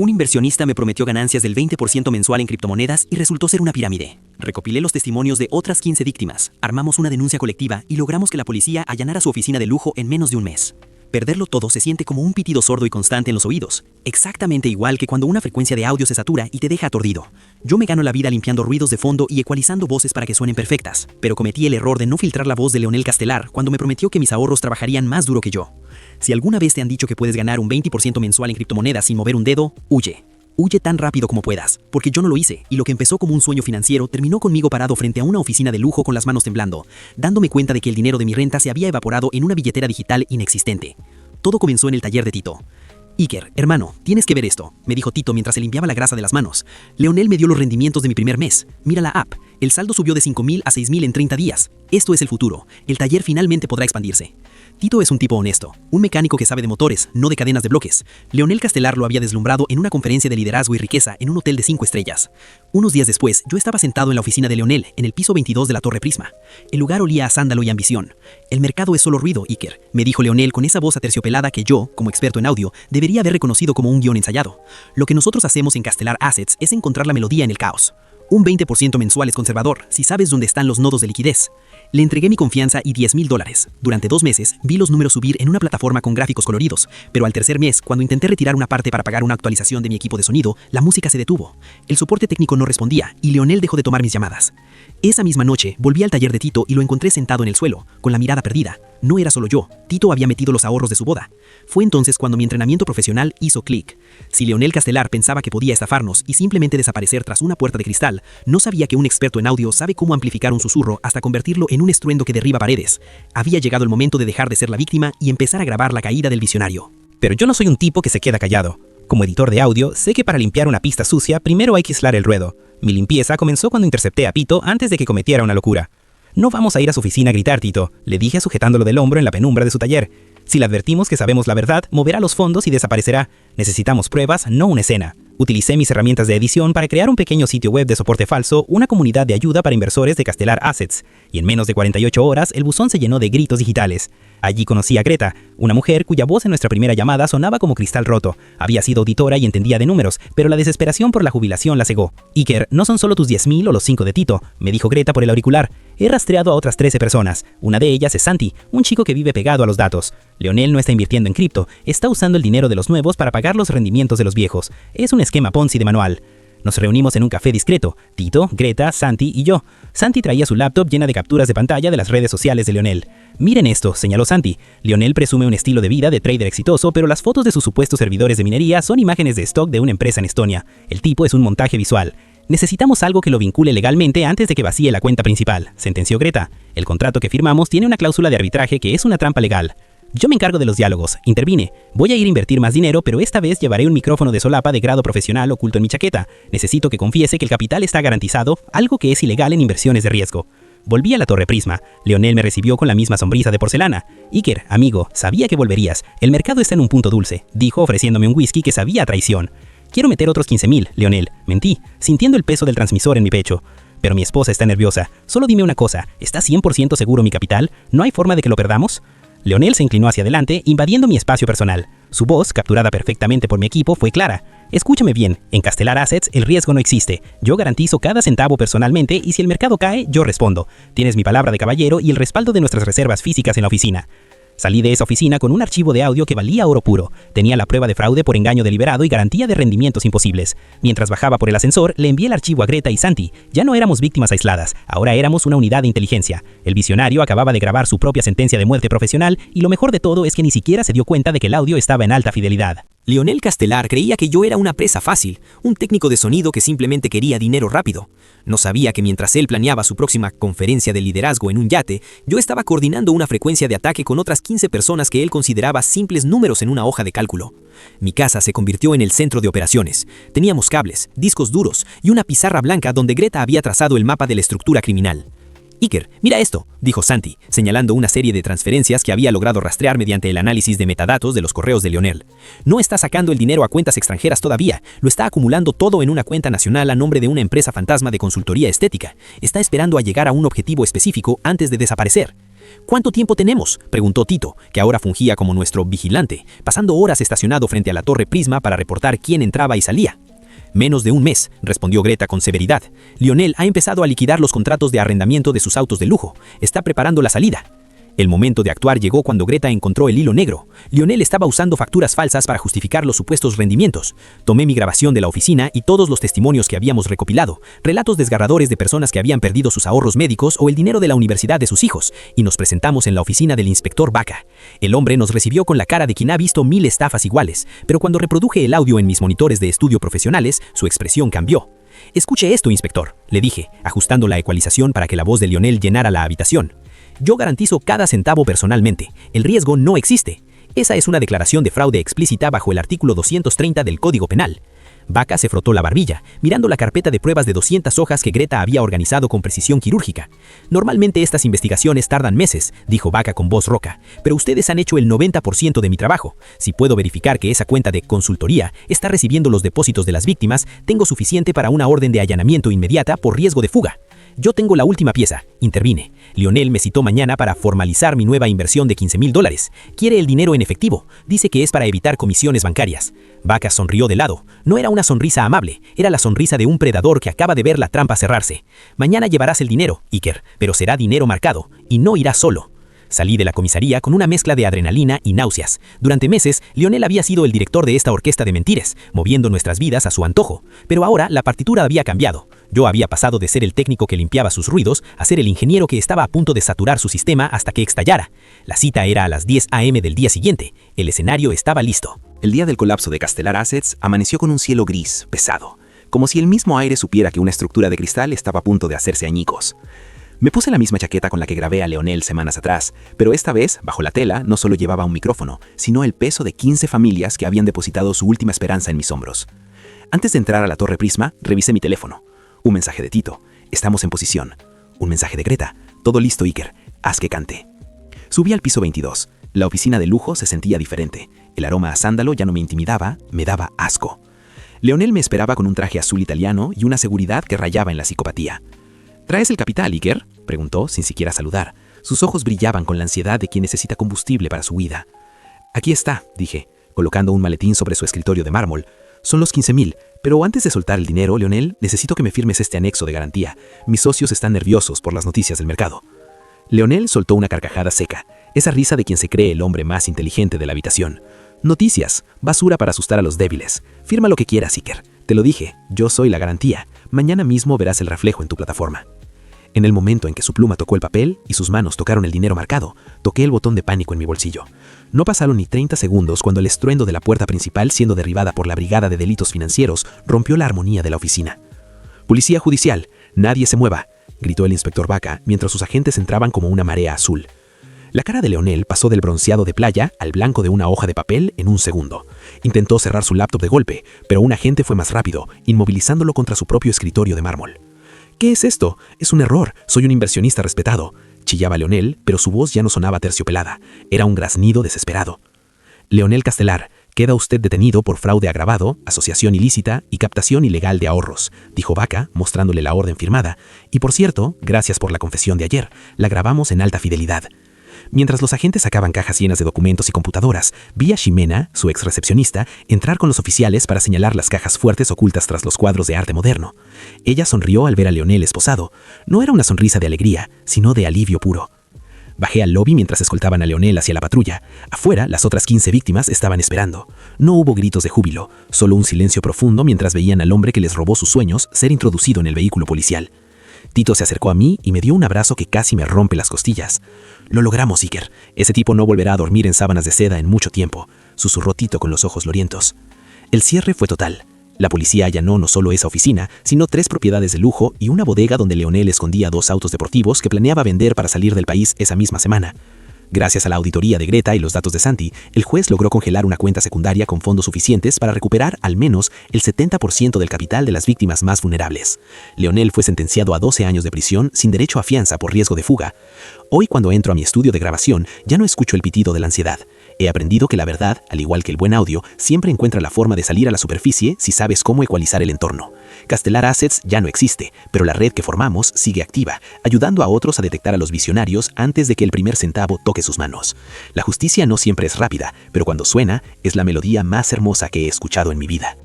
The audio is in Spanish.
Un inversionista me prometió ganancias del 20% mensual en criptomonedas y resultó ser una pirámide. Recopilé los testimonios de otras 15 víctimas, armamos una denuncia colectiva y logramos que la policía allanara su oficina de lujo en menos de un mes. Perderlo todo se siente como un pitido sordo y constante en los oídos, exactamente igual que cuando una frecuencia de audio se satura y te deja aturdido. Yo me gano la vida limpiando ruidos de fondo y ecualizando voces para que suenen perfectas, pero cometí el error de no filtrar la voz de Leonel Castelar cuando me prometió que mis ahorros trabajarían más duro que yo. Si alguna vez te han dicho que puedes ganar un 20% mensual en criptomonedas sin mover un dedo, huye. Huye tan rápido como puedas, porque yo no lo hice, y lo que empezó como un sueño financiero terminó conmigo parado frente a una oficina de lujo con las manos temblando, dándome cuenta de que el dinero de mi renta se había evaporado en una billetera digital inexistente. Todo comenzó en el taller de Tito. Iker, hermano, tienes que ver esto, me dijo Tito mientras se limpiaba la grasa de las manos. Leonel me dio los rendimientos de mi primer mes. Mira la app. El saldo subió de 5.000 a 6.000 en 30 días. Esto es el futuro. El taller finalmente podrá expandirse. Tito es un tipo honesto, un mecánico que sabe de motores, no de cadenas de bloques. Leonel Castelar lo había deslumbrado en una conferencia de liderazgo y riqueza en un hotel de 5 estrellas. Unos días después, yo estaba sentado en la oficina de Leonel, en el piso 22 de la Torre Prisma. El lugar olía a sándalo y ambición. El mercado es solo ruido, Iker, me dijo Leonel con esa voz aterciopelada que yo, como experto en audio, debería haber reconocido como un guión ensayado. Lo que nosotros hacemos en Castelar Assets es encontrar la melodía en el caos. Un 20% mensual es conservador, si sabes dónde están los nodos de liquidez. Le entregué mi confianza y $10.000. Durante 2 meses, vi los números subir en una plataforma con gráficos coloridos, pero al tercer mes, cuando intenté retirar una parte para pagar una actualización de mi equipo de sonido, la música se detuvo. El soporte técnico no respondía, y Leonel dejó de tomar mis llamadas. Esa misma noche, volví al taller de Tito y lo encontré sentado en el suelo, con la mirada perdida. No era solo yo, Tito había metido los ahorros de su boda. Fue entonces cuando mi entrenamiento profesional hizo clic. Si Leonel Castelar pensaba que podía estafarnos y simplemente desaparecer tras una puerta de cristal, no sabía que un experto en audio sabe cómo amplificar un susurro hasta convertirlo en un estruendo que derriba paredes. Había llegado el momento de dejar de ser la víctima y empezar a grabar la caída del visionario. Pero yo no soy un tipo que se queda callado. Como editor de audio, sé que para limpiar una pista sucia, primero hay que aislar el ruedo. Mi limpieza comenzó cuando intercepté a Pito antes de que cometiera una locura. No vamos a ir a su oficina a gritar, Tito, le dije sujetándolo del hombro en la penumbra de su taller. Si le advertimos que sabemos la verdad, moverá los fondos y desaparecerá. Necesitamos pruebas, no una escena. Utilicé mis herramientas de edición para crear un pequeño sitio web de soporte falso, una comunidad de ayuda para inversores de Castelar Assets, y en menos de 48 horas el buzón se llenó de gritos digitales. Allí conocí a Greta, una mujer cuya voz en nuestra primera llamada sonaba como cristal roto. Había sido auditora y entendía de números, pero la desesperación por la jubilación la cegó. Iker, no son solo tus 10.000 o los 5 de Tito, me dijo Greta por el auricular. He rastreado a otras 13 personas. Una de ellas es Santi, un chico que vive pegado a los datos. Leonel no está invirtiendo en cripto, está usando el dinero de los nuevos para pagar los rendimientos de los viejos. Es un esquema Ponzi de manual. Nos reunimos en un café discreto, Tito, Greta, Santi y yo. Santi traía su laptop llena de capturas de pantalla de las redes sociales de Leonel. Miren esto, señaló Santi. Leonel presume un estilo de vida de trader exitoso, pero las fotos de sus supuestos servidores de minería son imágenes de stock de una empresa en Estonia. El tipo es un montaje visual. Necesitamos algo que lo vincule legalmente antes de que vacíe la cuenta principal, sentenció Greta. El contrato que firmamos tiene una cláusula de arbitraje que es una trampa legal. Yo me encargo de los diálogos, intervine. Voy a ir a invertir más dinero, pero esta vez llevaré un micrófono de solapa de grado profesional oculto en mi chaqueta. Necesito que confiese que el capital está garantizado, algo que es ilegal en inversiones de riesgo. Volví a la Torre Prisma. Leonel me recibió con la misma sonrisa de porcelana. Iker, amigo, sabía que volverías. El mercado está en un punto dulce, dijo ofreciéndome un whisky que sabía a traición. Quiero meter otros 15.000, Leonel. Mentí, sintiendo el peso del transmisor en mi pecho. Pero mi esposa está nerviosa. Solo dime una cosa, ¿está 100% seguro mi capital? ¿No hay forma de que lo perdamos? Leonel se inclinó hacia adelante, invadiendo mi espacio personal. Su voz, capturada perfectamente por mi equipo, fue clara. Escúchame bien, en Castelar Assets el riesgo no existe. Yo garantizo cada centavo personalmente y si el mercado cae, yo respondo. Tienes mi palabra de caballero y el respaldo de nuestras reservas físicas en la oficina. Salí de esa oficina con un archivo de audio que valía oro puro. Tenía la prueba de fraude por engaño deliberado y garantía de rendimientos imposibles. Mientras bajaba por el ascensor, le envié el archivo a Greta y Santi. Ya no éramos víctimas aisladas, ahora éramos una unidad de inteligencia. El visionario acababa de grabar su propia sentencia de muerte profesional y lo mejor de todo es que ni siquiera se dio cuenta de que el audio estaba en alta fidelidad. Leonel Castelar creía que yo era una presa fácil, un técnico de sonido que simplemente quería dinero rápido. No sabía que mientras él planeaba su próxima conferencia de liderazgo en un yate, yo estaba coordinando una frecuencia de ataque con otras 15 personas que él consideraba simples números en una hoja de cálculo. Mi casa se convirtió en el centro de operaciones. Teníamos cables, discos duros y una pizarra blanca donde Greta había trazado el mapa de la estructura criminal. Iker, mira esto, dijo Santi, señalando una serie de transferencias que había logrado rastrear mediante el análisis de metadatos de los correos de Leonel. No está sacando el dinero a cuentas extranjeras todavía, lo está acumulando todo en una cuenta nacional a nombre de una empresa fantasma de consultoría estética. Está esperando a llegar a un objetivo específico antes de desaparecer. ¿Cuánto tiempo tenemos?, preguntó Tito, que ahora fungía como nuestro vigilante, pasando horas estacionado frente a la Torre Prisma para reportar quién entraba y salía. Menos de un mes, respondió Greta con severidad. Lionel ha empezado a liquidar los contratos de arrendamiento de sus autos de lujo. Está preparando la salida. El momento de actuar llegó cuando Greta encontró el hilo negro. Lionel estaba usando facturas falsas para justificar los supuestos rendimientos. Tomé mi grabación de la oficina y todos los testimonios que habíamos recopilado, relatos desgarradores de personas que habían perdido sus ahorros médicos o el dinero de la universidad de sus hijos, y nos presentamos en la oficina del inspector Vaca. El hombre nos recibió con la cara de quien ha visto 1000 estafas iguales, pero cuando reproduje el audio en mis monitores de estudio profesionales, su expresión cambió. «Escuche esto, inspector», le dije, ajustando la ecualización para que la voz de Lionel llenara la habitación. «Yo garantizo cada centavo personalmente. El riesgo no existe. Esa es una declaración de fraude explícita bajo el artículo 230 del Código Penal». Vaca se frotó la barbilla, mirando la carpeta de pruebas de 200 hojas que Greta había organizado con precisión quirúrgica. «Normalmente estas investigaciones tardan meses», dijo Vaca con voz roca, «pero ustedes han hecho el 90% de mi trabajo. Si puedo verificar que esa cuenta de consultoría está recibiendo los depósitos de las víctimas, tengo suficiente para una orden de allanamiento inmediata por riesgo de fuga». «Yo tengo la última pieza», intervine. «Lionel me citó mañana para formalizar mi nueva inversión de $15,000. Quiere el dinero en efectivo. Dice que es para evitar comisiones bancarias». Vaca sonrió de lado. No era una sonrisa amable, era la sonrisa de un predador que acaba de ver la trampa cerrarse. «Mañana llevarás el dinero, Iker, pero será dinero marcado, y no irás solo». Salí de la comisaría con una mezcla de adrenalina y náuseas. Durante meses, Lionel había sido el director de esta orquesta de mentires, moviendo nuestras vidas a su antojo. Pero ahora la partitura había cambiado. Yo había pasado de ser el técnico que limpiaba sus ruidos a ser el ingeniero que estaba a punto de saturar su sistema hasta que estallara. La cita era a las 10 a.m. del día siguiente. El escenario estaba listo. El día del colapso de Castelar Assets amaneció con un cielo gris, pesado, como si el mismo aire supiera que una estructura de cristal estaba a punto de hacerse añicos. Me puse la misma chaqueta con la que grabé a Lionel semanas atrás, pero esta vez, bajo la tela, no solo llevaba un micrófono, sino el peso de 15 familias que habían depositado su última esperanza en mis hombros. Antes de entrar a la Torre Prisma, revisé mi teléfono. Un mensaje de Tito. «Estamos en posición». Un mensaje de Greta. «Todo listo, Iker. Haz que cante». Subí al piso 22. La oficina de lujo se sentía diferente. El aroma a sándalo ya no me intimidaba, me daba asco. Lionel me esperaba con un traje azul italiano y una seguridad que rayaba en la psicopatía. «¿Traes el capital, Iker?», preguntó sin siquiera saludar. Sus ojos brillaban con la ansiedad de quien necesita combustible para su huida. «Aquí está», dije, colocando un maletín sobre su escritorio de mármol. «Son los 15,000, pero antes de soltar el dinero, Lionel, necesito que me firmes este anexo de garantía. Mis socios están nerviosos por las noticias del mercado». Lionel soltó una carcajada seca, esa risa de quien se cree el hombre más inteligente de la habitación. «Noticias, basura para asustar a los débiles. Firma lo que quieras, Iker. Te lo dije, yo soy la garantía. Mañana mismo verás el reflejo en tu plataforma». En el momento en que su pluma tocó el papel y sus manos tocaron el dinero marcado, toqué el botón de pánico en mi bolsillo. No pasaron ni 30 segundos cuando el estruendo de la puerta principal, siendo derribada por la Brigada de Delitos Financieros, rompió la armonía de la oficina. «Policía judicial, nadie se mueva», gritó el inspector Vaca mientras sus agentes entraban como una marea azul. La cara de Lionel pasó del bronceado de playa al blanco de una hoja de papel en un segundo. Intentó cerrar su laptop de golpe, pero un agente fue más rápido, inmovilizándolo contra su propio escritorio de mármol. «¿Qué es esto? Es un error. Soy un inversionista respetado», chillaba Lionel, pero su voz ya no sonaba terciopelada. Era un graznido desesperado. «Lionel Castelar, queda usted detenido por fraude agravado, asociación ilícita y captación ilegal de ahorros», dijo Vaca, mostrándole la orden firmada. «Y por cierto, gracias por la confesión de ayer. La grabamos en alta fidelidad». Mientras los agentes sacaban cajas llenas de documentos y computadoras, vi a Ximena, su ex recepcionista, entrar con los oficiales para señalar las cajas fuertes ocultas tras los cuadros de arte moderno. Ella sonrió al ver a Lionel esposado. No era una sonrisa de alegría, sino de alivio puro. Bajé al lobby mientras escoltaban a Lionel hacia la patrulla. Afuera, las otras 15 víctimas estaban esperando. No hubo gritos de júbilo, solo un silencio profundo mientras veían al hombre que les robó sus sueños ser introducido en el vehículo policial. Tito se acercó a mí y me dio un abrazo que casi me rompe las costillas. «Lo logramos, Iker. Ese tipo no volverá a dormir en sábanas de seda en mucho tiempo», susurró Tito con los ojos lorientos. El cierre fue total. La policía allanó no solo esa oficina, sino 3 propiedades de lujo y una bodega donde Lionel escondía 2 autos deportivos que planeaba vender para salir del país esa misma semana. Gracias a la auditoría de Greta y los datos de Santi, el juez logró congelar una cuenta secundaria con fondos suficientes para recuperar al menos el 70% del capital de las víctimas más vulnerables. Lionel fue sentenciado a 12 años de prisión sin derecho a fianza por riesgo de fuga. Hoy, cuando entro a mi estudio de grabación, ya no escucho el pitido de la ansiedad. He aprendido que la verdad, al igual que el buen audio, siempre encuentra la forma de salir a la superficie si sabes cómo ecualizar el entorno. Castelar Assets ya no existe, pero la red que formamos sigue activa, ayudando a otros a detectar a los visionarios antes de que el primer centavo toque sus manos. La justicia no siempre es rápida, pero cuando suena, es la melodía más hermosa que he escuchado en mi vida.